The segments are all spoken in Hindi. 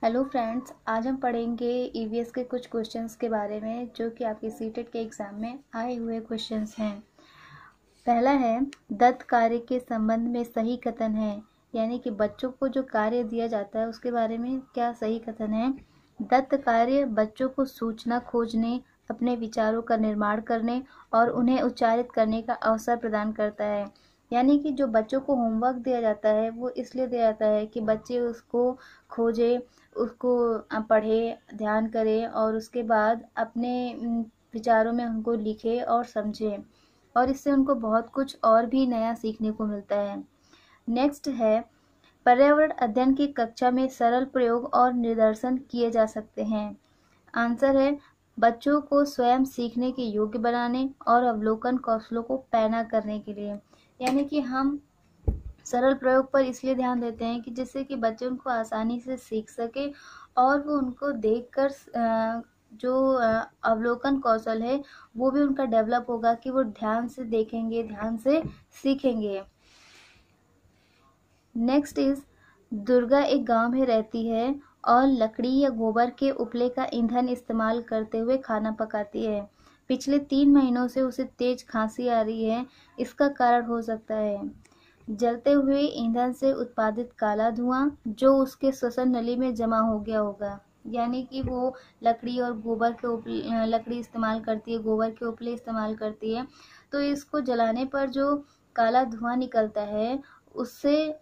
हेलो फ्रेंड्स, आज हम पढ़ेंगे ईवीएस के कुछ क्वेश्चंस के बारे में जो कि आपके सीटेट के एग्ज़ाम में आए हुए क्वेश्चंस हैं। पहला है, दत्त कार्य के संबंध में सही कथन है, यानी कि बच्चों को जो कार्य दिया जाता है उसके बारे में क्या सही कथन है। दत्त कार्य बच्चों को सूचना खोजने, अपने विचारों का निर्माण करने और उन्हें उच्चारित करने का अवसर प्रदान करता है। यानी कि जो बच्चों को होमवर्क दिया जाता है वो इसलिए दिया जाता है कि बच्चे उसको खोजे, उसको पढ़े, ध्यान करें और उसके बाद अपने विचारों में उनको लिखे और समझें, और इससे उनको बहुत कुछ और भी नया सीखने को मिलता है। नेक्स्ट है, पर्यावरण अध्ययन की कक्षा में सरल प्रयोग और निदर्शन किए जा सकते हैं। आंसर है, बच्चों को स्वयं सीखने के योग्य बनाने और अवलोकन कौशलों को पैना करने के लिए। यानी कि हम सरल प्रयोग पर इसलिए ध्यान देते हैं कि जिससे कि बच्चे उनको आसानी से सीख सके और वो उनको देखकर जो अवलोकन कौशल है वो भी उनका डेवलप होगा कि वो ध्यान से देखेंगे, ध्यान से सीखेंगे। नेक्स्ट इज, दुर्गा एक गांव में रहती है और लकड़ी या गोबर के उपले का ईंधन इस्तेमाल करते हुए खाना पकाती है। पिछले 3 महीनों से उसे तेज खांसी आ रही है। इसका कारण हो सकता है जलते हुए ईंधन से उत्पादित काला धुआं जो उसके श्वसन नली में जमा हो गया होगा। यानी कि वो लकड़ी और गोबर के उपले, लकड़ी इस्तेमाल करती है, गोबर के उपले इस्तेमाल करती है, तो इसको जलाने पर जो काला धुआं निकलता है उससे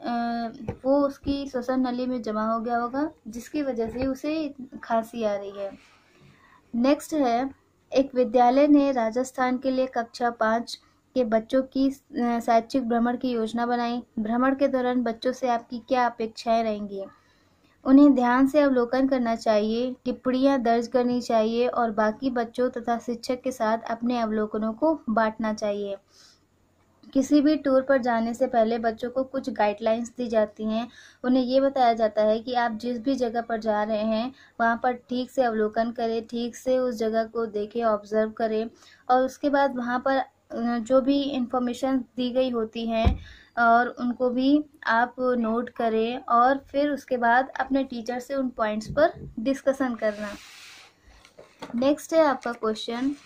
वो उसकी श्वसन नली में जमा हो गया होगा, जिसकी वजह से उसे खांसी आ रही है। नेक्स्ट है, एक विद्यालय ने राजस्थान के लिए कक्षा 5 के बच्चों की शैक्षिक भ्रमण की योजना बनाई। भ्रमण के दौरान बच्चों से आपकी क्या अपेक्षाएं रहेंगी? उन्हें ध्यान से अवलोकन करना चाहिए, टिप्पणियां दर्ज करनी चाहिए और बाकी बच्चों तथा शिक्षक के साथ अपने अवलोकनों को बांटना चाहिए। किसी भी टूर पर जाने से पहले बच्चों को कुछ गाइडलाइंस दी जाती हैं। उन्हें ये बताया जाता है कि आप जिस भी जगह पर जा रहे हैं वहाँ पर ठीक से अवलोकन करें, ठीक से उस जगह को देखें, ऑब्जर्व करें, और उसके बाद वहाँ पर जो भी इंफॉर्मेशन दी गई होती हैं और उनको भी आप नोट करें और फिर उसके बाद अपने टीचर से उन पॉइंट्स पर डिस्कशन करना। नेक्स्ट है आपका क्वेश्चन,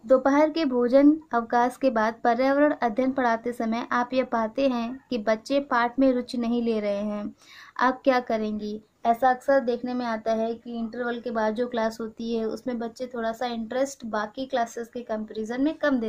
दोपहर के भोजन अवकाश के बाद पर्यावरण अध्ययन पढ़ाते समय आप यह पाते हैं कि बच्चे पाठ में रुचि नहीं ले रहे हैं, आप क्या करेंगी? ऐसा अक्सर देखने में आता है कि इंटरवल के बाद जो क्लास होती है उसमें बच्चे थोड़ा सा इंटरेस्ट बाकी क्लासेस के कंपैरिजन में कम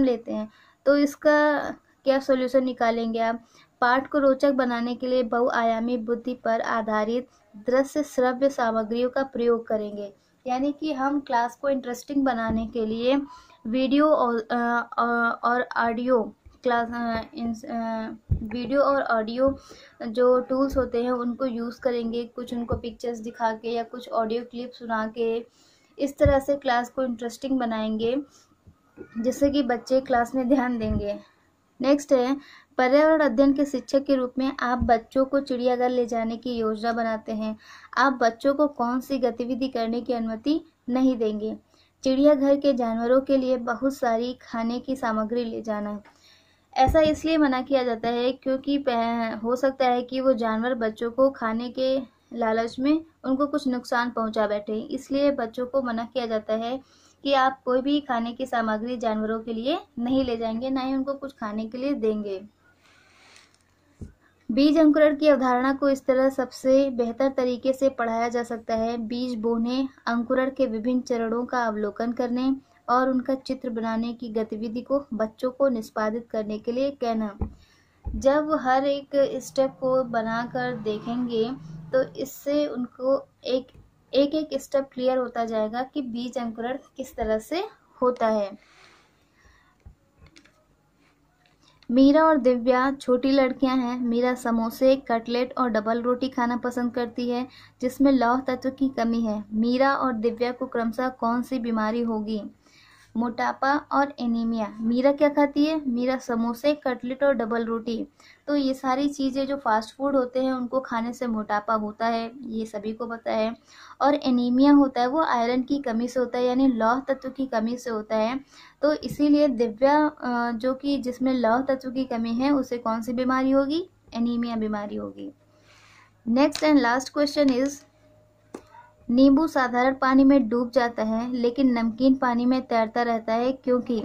लेते हैं। तो इसका क्या सॉल्यूशन निकालेंगे आप? पाठ को रोचक बनाने के लिए बहुआयामी बुद्धि पर आधारित दृश्य श्रव्य सामग्रियों का प्रयोग करेंगे। यानी कि हम क्लास को इंटरेस्टिंग बनाने के लिए वीडियो और ऑडियो वीडियो और ऑडियो जो टूल्स होते हैं उनको यूज़ करेंगे, कुछ उनको पिक्चर्स दिखा के या कुछ ऑडियो क्लिप सुना के। इस तरह से क्लास को इंटरेस्टिंग बनाएंगे जिससे कि बच्चे क्लास में ध्यान देंगे। नेक्स्ट है, पर्यावरण अध्ययन के शिक्षक के रूप में आप बच्चों को चिड़ियाघर ले जाने की योजना बनाते हैं। आप बच्चों को कौन सी गतिविधि करने की अनुमति नहीं देंगे? चिड़ियाघर के जानवरों के लिए बहुत सारी खाने की सामग्री ले जाना। ऐसा इसलिए मना किया जाता है क्योंकि हो सकता है कि वो जानवर बच्चों को खाने के लालच में उनको कुछ नुकसान पहुंचा बैठे, इसलिए बच्चों को मना किया जाता है कि आप कोई भी खाने की सामग्री जानवरों के लिए नहीं ले जाएंगे, ना ही उनको कुछ खाने के लिए देंगे। बीज अंकुरण की अवधारणा को इस तरह सबसे बेहतर तरीके से पढ़ाया जा सकता है: बीज बोने, अंकुरण के विभिन्न चरणों का अवलोकन करने और उनका चित्र बनाने की गतिविधि को बच्चों को निष्पादित करने के लिए कहना। जब हर एक स्टेप को बनाकर देखेंगे तो इससे उनको एक स्टेप क्लियर होता जाएगा कि बीज अंकुरण किस तरह से होता है। मीरा और दिव्या छोटी लड़कियां हैं। मीरा समोसे, कटलेट और डबल रोटी खाना पसंद करती है जिसमें लौह तत्व की कमी है। मीरा और दिव्या को क्रमशः कौन सी बीमारी होगी? मोटापा और एनीमिया। मीरा क्या खाती है? मीरा समोसे, कटलेट और डबल रोटी। तो ये सारी चीज़ें जो फास्ट फूड होते हैं उनको खाने से मोटापा होता है, ये सभी को पता है। और एनीमिया होता है वो आयरन की कमी से होता है, यानी लौह तत्व की कमी से होता है। तो इसीलिए दिव्या जो कि जिसमें लौह तत्व की कमी है उसे कौन सी बीमारी होगी? एनीमिया बीमारी होगी। Next and last question is, नींबू साधारण पानी में डूब जाता है लेकिन नमकीन पानी में तैरता रहता है क्योंकि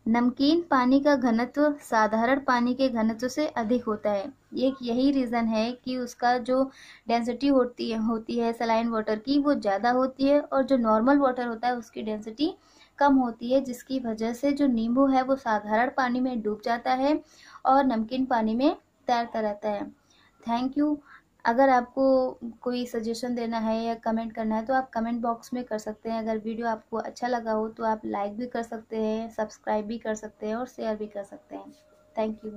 नमकीन पानी का घनत्व साधारण पानी के घनत्व से अधिक होता है। एक यही रीज़न है कि उसका जो डेंसिटी होती है सलाइन वाटर की वो ज़्यादा होती है और जो नॉर्मल वाटर होता है उसकी डेंसिटी कम होती है, जिसकी वजह से जो नींबू है वो साधारण पानी में डूब जाता है और नमकीन पानी में तैरता रहता है। Thank you. अगर आपको कोई सजेशन देना है या कमेंट करना है तो आप कमेंट बॉक्स में कर सकते हैं। अगर वीडियो आपको अच्छा लगा हो तो आप लाइक भी कर सकते हैं, सब्सक्राइब भी कर सकते हैं और शेयर भी कर सकते हैं। Thank you.